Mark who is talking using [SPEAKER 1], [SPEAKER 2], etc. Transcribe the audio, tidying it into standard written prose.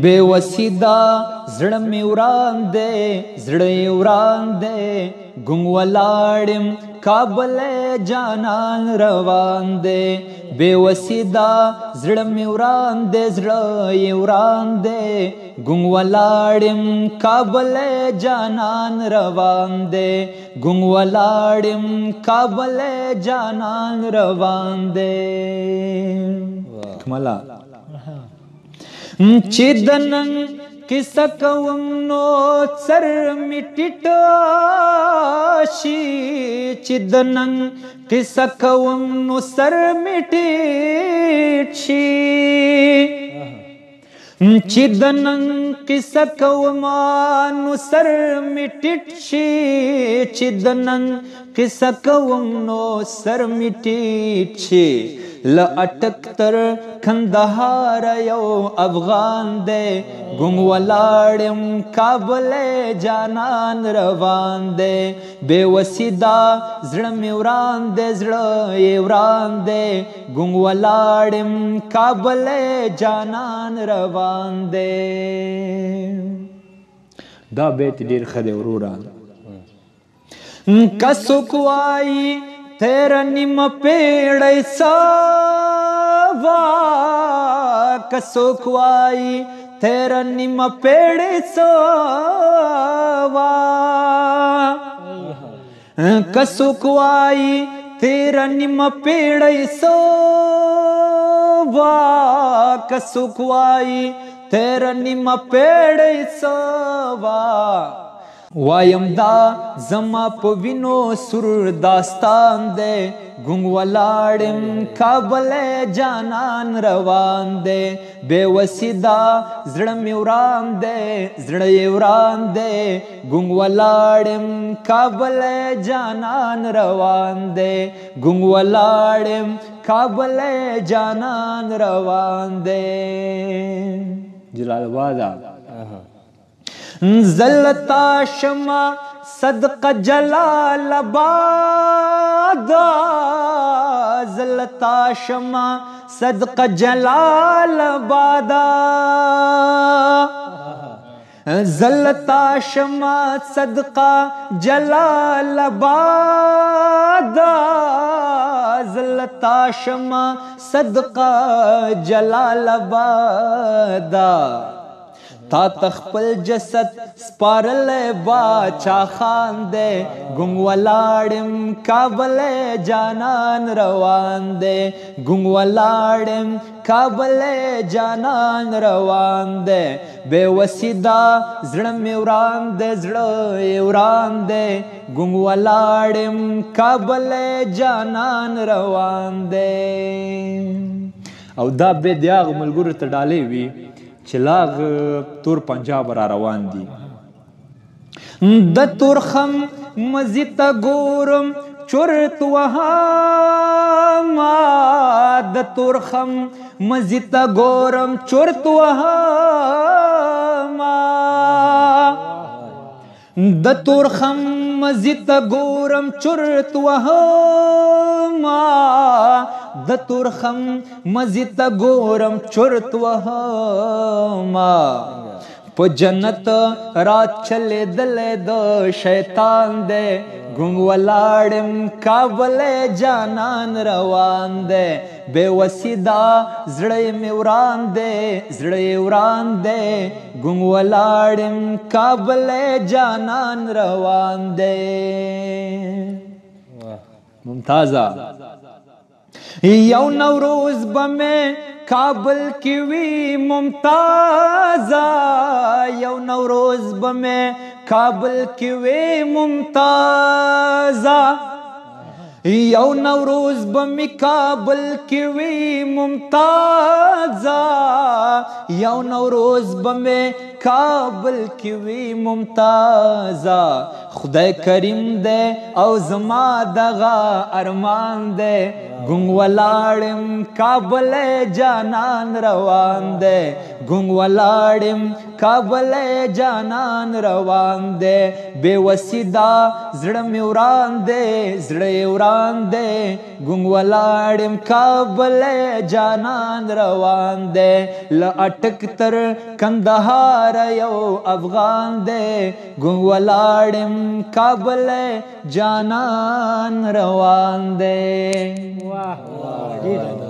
[SPEAKER 1] बेवसीदा زړه مې وران دی زړه یې وران دی ګونګ ولاړم کابل جانان روان دی बेवसीदा زړه مې وران دی زړه یې وران دی ګونګ ولاړم کابل جانان روان دی ګونګ ولاړم کابل جانان روان دی کملا چې د نن کیسه کوم نو سر می ټیټ شي چې د نن کیسه کوم نو سر می ټیټ شي چې د نن کیسه کوم نو سر می ټیټ شي چې د نن کیسه کوم نو سر می ټیټ شي ل اٹک تر کندهار یو افغان دی ګونګ ولاړم کابل جانان روان دی बेवसीदा زړه مې وران دی زړه یې وران دی ګونګ ولاړم کابل جانان روان دی دا بیت ډیر ښه دی وروره که څوک وایي تیرا نیم پیڑی سوا کسوک وائی تیرا نیم پیڑی سوا کسوک وائی تیرا نیم پیڑی سوا کسوک وائی تیرا نیم پیڑی سوا وایم دا زما په وینو سر داستان دی ګونګ ولاړم کابل جانان روان دی बेवसीदा زړه مې وران دی زړه یې وران دی ګونګ ولاړم کابل جانان روان دی ګونګ ولاړم کابل جانان روان دی جلال آباد زلتا شما صدق جلال آباد زلتا شما صدق جلال آباد زلتا شما صدق جلال آباد زلتا شما صدق جلال آباد تا تخپل جسد سپارل باچا خان دی ګونګ ولاړم کابل جانان روان دی ګونګ ولاړم کابل جانان روان دی बेवसीदा زړه مې وران دی زړه یې وران دی ګونګ ولاړم کابل جانان روان دی او دا به د هغو ملګرو ته ډالۍ وي چې لاغ تور پنجاب را روان دي د تورخم مزي ته ګورم چورت وهما د تورخم مزي ته ګورم چورت وهما د تورخم مزي ته ګورم چورت وهما د تورخم مزي ته ګورم چورت وهما په جنت رات چلے دل د شیطان دی ګونګ ولاړم کابل جانان روان دی बेवसीदा زړه مې وران دی زړه یې وران دی ګونګ ولاړم کابل جانان روان دی ممتازه یو نوروز بمه کابل کی وی ممتازه یو نوروز بمه کابل کی وی ممتازه یو نوروز بمی کابل کی وی ممتازه یو نوروز بمی کابل کی وی ممتازه خدای کریم دی او زما دغه ارمان دی गुंगवलाड़िम काबल जानान रवान दे गुंगवलाड़िम काबल जानान रवान दे बेवसीदा जड़ में उड़ान दे जड़े उड़ान दे गुंगवलाड़िम काबल जानान रवान दे ल अटक तर कंदहार यो अफगान दे गुंगवलाड़िम काबल जानान रवान दे। वाह